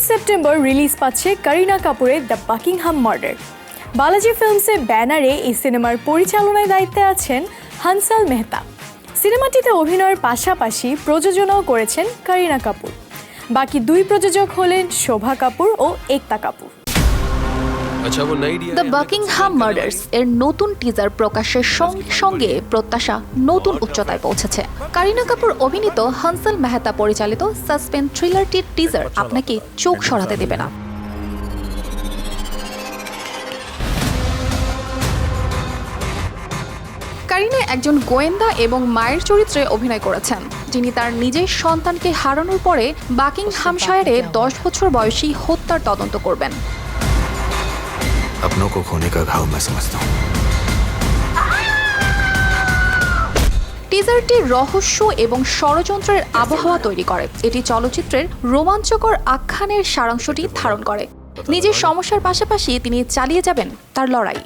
September release পাচ্ছে করিনা কাপুরের দ্য বাকিংহাম মার্ডার। বালাজি ফিল্মসের ব্যানারে এই সিনেমার পরিচালনায় দায়িত্বে আছেন হানসাল মেহতা। সিনেমাটিতে অভিনয়ের পাশাপাশি প্রযোজনাও করেছেন করিনা কাপুর। বাকি দুই প্রযোজক হলেন শোভা কাপুর ও একতা কাপুর। দ্য বাকিংহাম মার্ডার্স এর নতুন টিজার প্রকাশের সঙ্গে সঙ্গে প্রত্যাশা নতুন উচ্চতায় পৌঁছেছে। করিনা কাপুর অভিনীত হানসাল মেহতা পরিচালিত সাসপেন্স থ্রিলারটির টিজার আপনাকে চোখ সরাতে দেবে না। করিনা একজন গোয়েন্দা এবং মায়ের চরিত্রে অভিনয় করেছেন, যিনি তার নিজের সন্তানকে হারানোর পরে বাকিংহামশায়ারে 10 বছর বয়সী হত্যার তদন্ত করবেন। अपनों को खोने का घाव मैं समझता हूँ। টিজারটি রহস্য এবং ষড়যন্ত্রের আবহাওয়া তৈরি করে। এটি চলচ্চিত্রের রোমাঞ্চকর আখ্যানের সারাংশটি ধারণ করে। নিজের সমস্যার পাশাপাশি তিনি চালিয়ে যাবেন তার লড়াই।